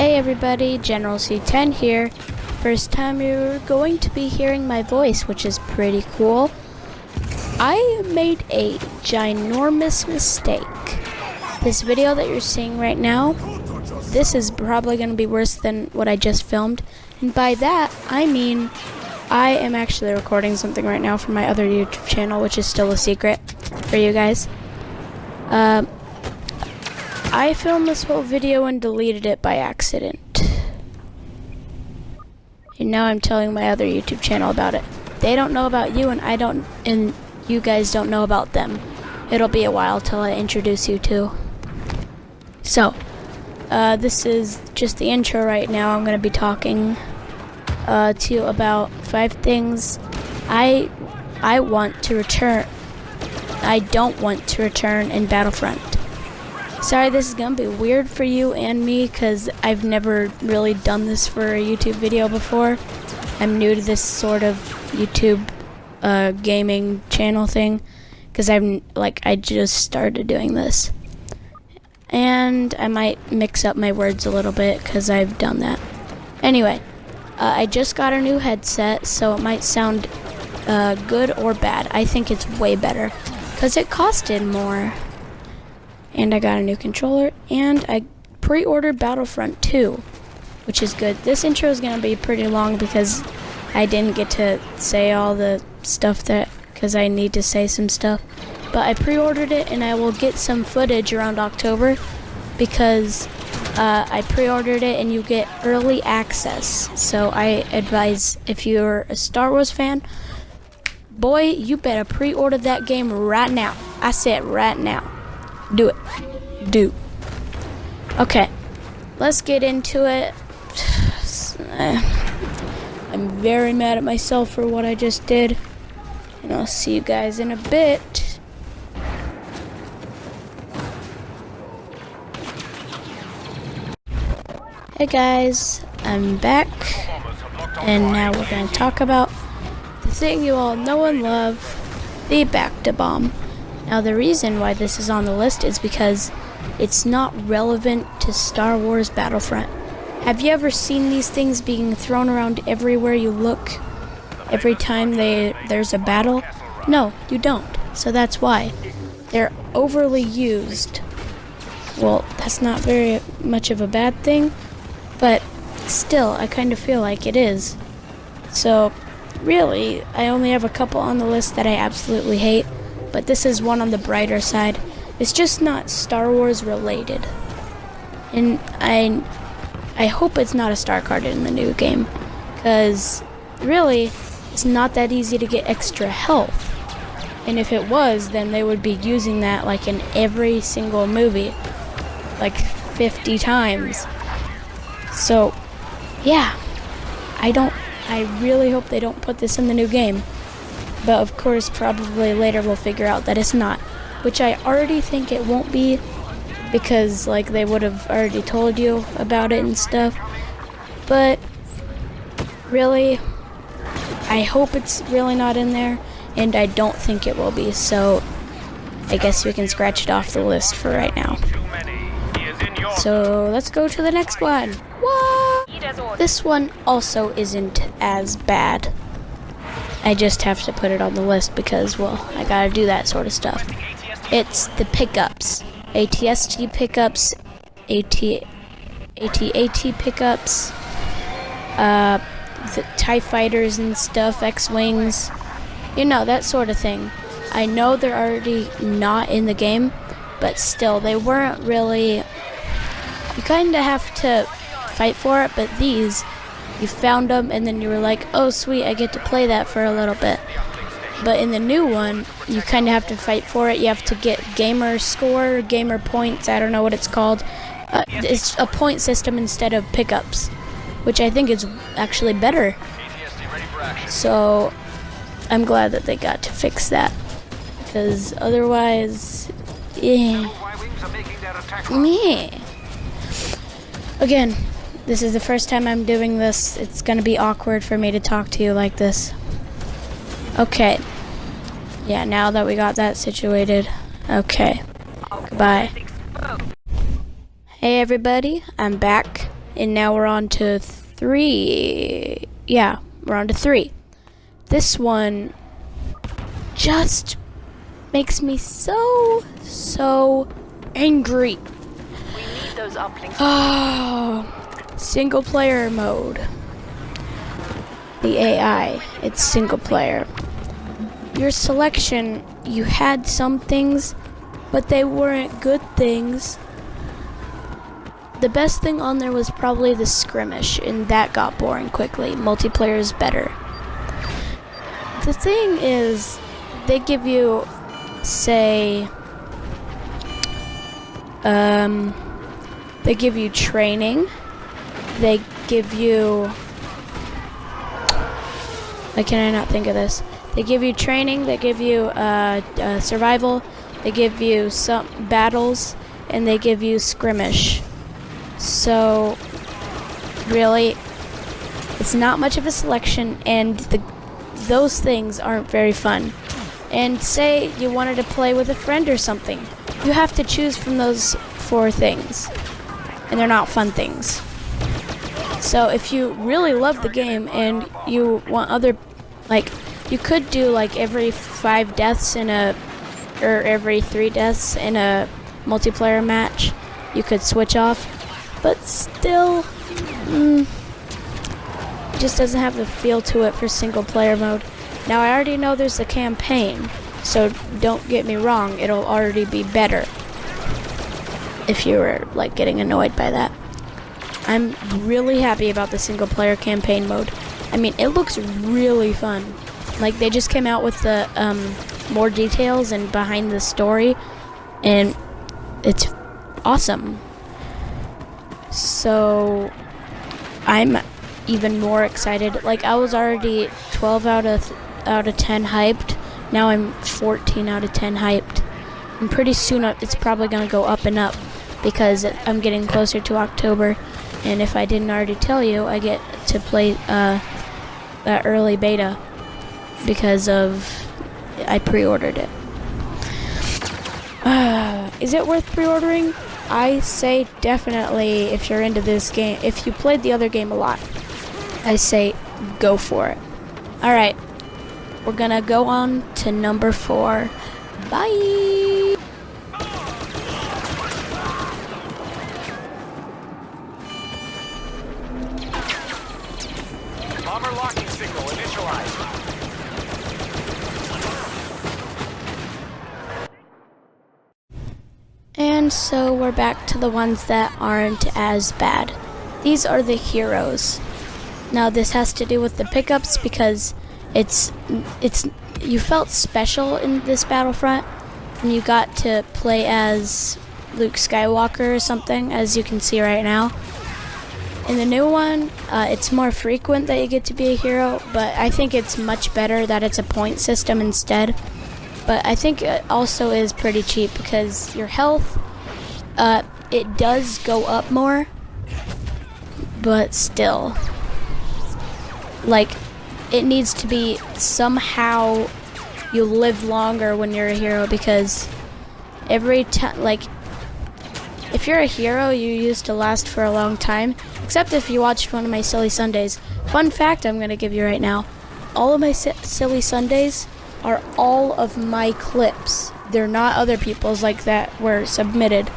Hey everybody, General C10 here. First time you're going to be hearing my voice, which is pretty cool. I made a ginormous mistake. This video that you're seeing right now, this is probably going to be worse than what I just filmed. And by that, I mean I am actually recording something right now for my other YouTube channel, which is still a secret for you guys. I filmed this whole video and deleted it by accident. And now I'm telling my other YouTube channel about it. They don't know about you and you guys don't know about them. It'll be a while till I introduce you to. So, this is just the intro right now. I'm going to be talking to you about 5 things I want to return. I don't want to return in Battlefront. Sorry, this is gonna be weird for you and me because I've never really done this for a YouTube video before. I'm new to this sort of YouTube gaming channel thing because I just started doing this. And I might mix up my words a little bit because I've done that. Anyway, I just got a new headset, so it might sound good or bad. I think it's way better because it costed more. And I got a new controller, and I pre-ordered Battlefront 2, which is good. This intro is going to be pretty long because I didn't get to say all the stuff because I need to say some stuff. But I pre-ordered it, and I will get some footage around October because I pre-ordered it, and you get early access. So I advise, if you're a Star Wars fan, boy, you better pre-order that game right now. I said right now. Do it. Do. Okay. Let's get into it. I'm very mad at myself for what I just did. And I'll see you guys in a bit. Hey guys, I'm back. And now we're going to talk about the thing you all know and love, the Bacta bomb. Now the reason why this is on the list is because it's not relevant to Star Wars Battlefront. Have you ever seen these things being thrown around everywhere you look? Every time there's a battle? No, you don't. So that's why. They're overly used. Well, that's not very much of a bad thing, but still, I kind of feel like it is. So, really, I only have a couple on the list that I absolutely hate. But this is one on the brighter side. It's just not Star Wars related. And I hope it's not a star card in the new game. Because, really, it's not that easy to get extra health. And if it was, then they would be using that like in every single movie. Like 50 times. So, yeah. I really hope they don't put this in the new game. But of course, probably later we'll figure out that it's not. Which I already think it won't be, because like they would have already told you about it and stuff. But really, I hope it's really not in there, and I don't think it will be. So I guess we can scratch it off the list for right now. So let's go to the next one. What? This one also isn't as bad. I just have to put it on the list because, well, I gotta do that sort of stuff. It's the pickups. ATST pickups, AT-AT pickups, the TIE fighters and stuff, X-Wings, you know, that sort of thing. I know they're already not in the game, but still, they weren't really... You kinda have to fight for it, but these... You found them, and then you were like, oh sweet, I get to play that for a little bit. But in the new one, you kind of have to fight for it. You have to get gamer score, gamer points, I don't know what it's called. It's a point system instead of pickups, which I think is actually better. So, I'm glad that they got to fix that. Because otherwise, yeah. Again, this is the first time I'm doing this. It's gonna be awkward for me to talk to you like this. Okay. Yeah, now that we got that situated. Okay. Goodbye. Hey everybody, I'm back. and now we're on to 3. Yeah, we're on to 3. This one just makes me so angry. We need those uplinks. Oh, single player mode. The AI, it's single player. Your selection, you had some things, but they weren't good things. The best thing on there was probably the skirmish, and that got boring quickly. Multiplayer is better. The thing is, they give you, say, they give you training. They give you, why can I not think of this? They give you training, they give you survival, they give you some battles, and they give you skirmish. So, really, it's not much of a selection, and those things aren't very fun. And say you wanted to play with a friend or something, you have to choose from those 4 things, and they're not fun things. So if you really love the game and you want other, like, you could do like every 5 deaths in a, or every 3 deaths in a multiplayer match, you could switch off, but still, just doesn't have the feel to it for single player mode. Now I already know there's a campaign, so don't get me wrong, it'll already be better if you were like getting annoyed by that. I'm really happy about the single player campaign mode. I mean, it looks really fun. Like, they just came out with the more details and behind the story, and it's awesome. So I'm even more excited. Like, I was already 12 out of 10 hyped. Now I'm 14 out of 10 hyped. And pretty soon it's probably going to go up and up because I'm getting closer to October. And if I didn't already tell you, I get to play that early beta because I pre-ordered it. Is it worth pre-ordering? I say definitely if you're into this game. If you played the other game a lot, I say go for it. Alright, we're gonna go on to number 4. Bye! Bomber locking signal initialized. And so we're back to the ones that aren't as bad. These are the heroes. Now this has to do with the pickups because it's you felt special in this Battlefront and you got to play as Luke Skywalker or something, as you can see right now. In the new one, it's more frequent that you get to be a hero, but I think it's much better that it's a point system instead. But I think it also is pretty cheap because your health, it does go up more, but still, like, it needs to be somehow you live longer when you're a hero, because every time, like, if you're a hero, you used to last for a long time, except if you watched one of my Silly Sundays. Fun fact I'm going to give you right now, all of my Silly Sundays are all of my clips. They're not other people's like that were submitted.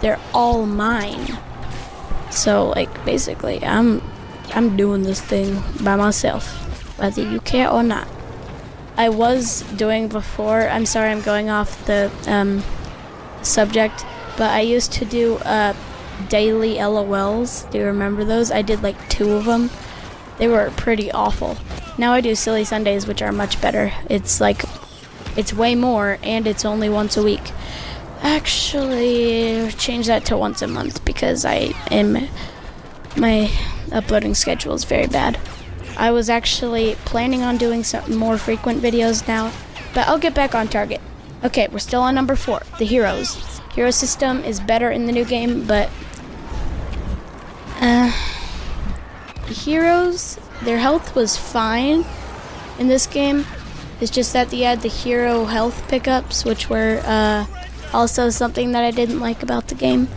They're all mine. So, like, basically, I'm doing this thing by myself, whether you care or not. I was doing before, I'm sorry I'm going off the subject, but I used to do daily LOLs. Do you remember those? I did like 2 of them. They were pretty awful. Now I do Silly Sundays, which are much better. It's like, it's way more, and it's only once a week. Actually, change that to once a month because my uploading schedule is very bad. I was actually planning on doing some more frequent videos now, but I'll get back on target. Okay, we're still on number 4, the heroes. Hero system is better in the new game, but heroes, their health was fine in this game. It's just that they had the hero health pickups, which were also something that I didn't like about the game.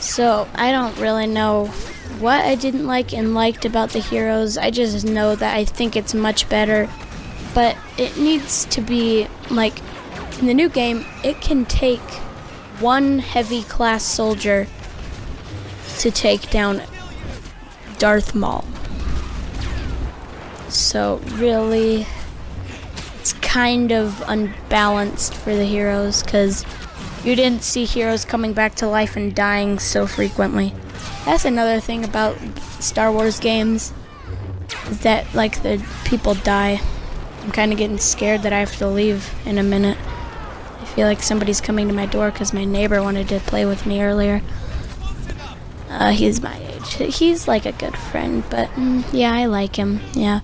So I don't really know what I didn't like and liked about the heroes. I just know that I think it's much better, but it needs to be like in the new game, it can take one heavy class soldier to take down Darth Maul. So really, it's kind of unbalanced for the heroes because you didn't see heroes coming back to life and dying so frequently. That's another thing about Star Wars games, is that like the people die. I'm kind of getting scared that I have to leave in a minute. I feel like somebody's coming to my door because my neighbor wanted to play with me earlier. He's my age. He's like a good friend, but yeah, I like him. Yeah,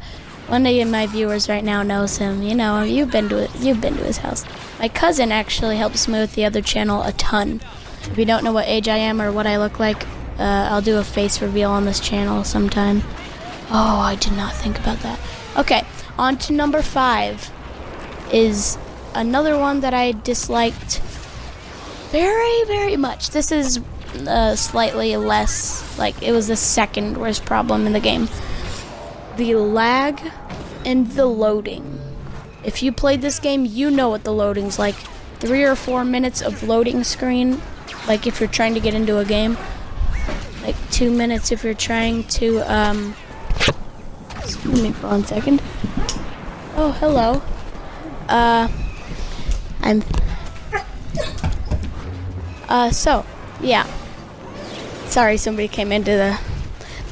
one of my viewers right now knows him. You know, you've been to his house. My cousin actually helps me with the other channel a ton. If you don't know what age I am or what I look like, I'll do a face reveal on this channel sometime. Oh, I did not think about that. Okay, on to number 5 is another one that I disliked very, very much. This is slightly less, like it was the second worst problem in the game. The lag and the loading. If you played this game, you know what the loading's like. 3 or 4 minutes of loading screen, like if you're trying to get into a game. Like 2 minutes if you're trying to, excuse me for 1 second. Oh, hello. So, yeah. Sorry, somebody came into the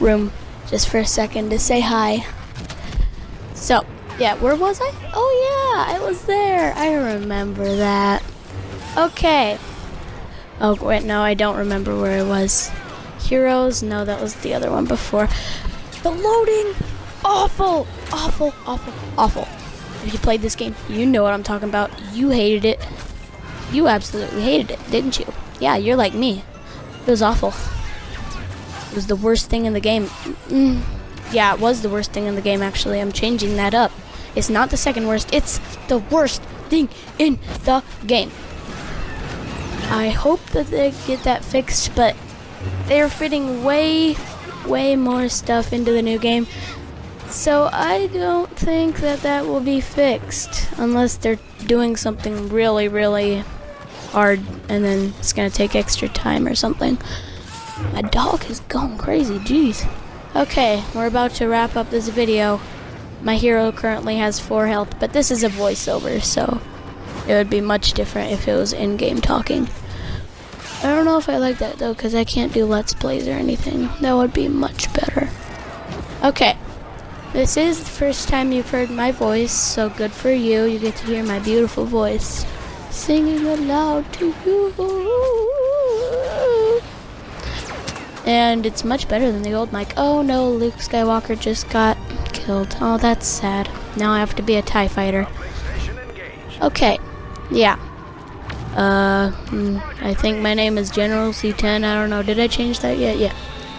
room just for a second to say hi. So, yeah, where was I? Oh, yeah, I was there. I remember that. Okay. Oh, wait, no, I don't remember where I was. Heroes? No, that was the other one before. The loading! Awful! Awful, awful, awful. If you played this game, you know what I'm talking about. You hated it. You absolutely hated it, didn't you? Yeah, you're like me. It was awful. It was the worst thing in the game. Yeah, it was the worst thing in the game, actually. I'm changing that up. It's not the second worst. It's the worst thing in the game. I hope that they get that fixed, but they're fitting way more stuff into the new game. So I don't think that will be fixed unless they're doing something really, really hard and then it's going to take extra time or something. My dog is going crazy, jeez. Okay, we're about to wrap up this video. My hero currently has 4 health, but this is a voiceover, so it would be much different if it was in-game talking. I don't know if I like that though, because I can't do Let's Plays or anything. That would be much better. Okay, this is the first time you've heard my voice, so good for you. You get to hear my beautiful voice singing aloud to you. And it's much better than the old mic. Oh no, Luke Skywalker just got killed. Oh, that's sad. Now I have to be a TIE fighter. Okay, yeah. I think my name is General C10. I don't know. Did I change that yet?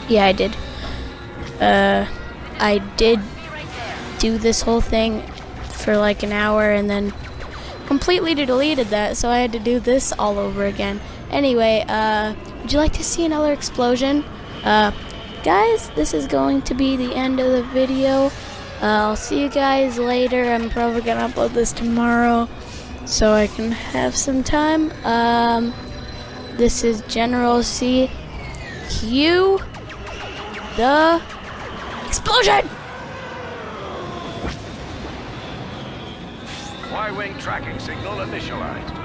Yeah, I did. I did do this whole thing for like an hour and then completely deleted that, so I had to do this all over again. Anyway, would you like to see another explosion? Guys, this is going to be the end of the video. I'll see you guys later. I'm probably gonna upload this tomorrow so I can have some time. This is General C. Cue the explosion! Y-wing tracking signal initialized.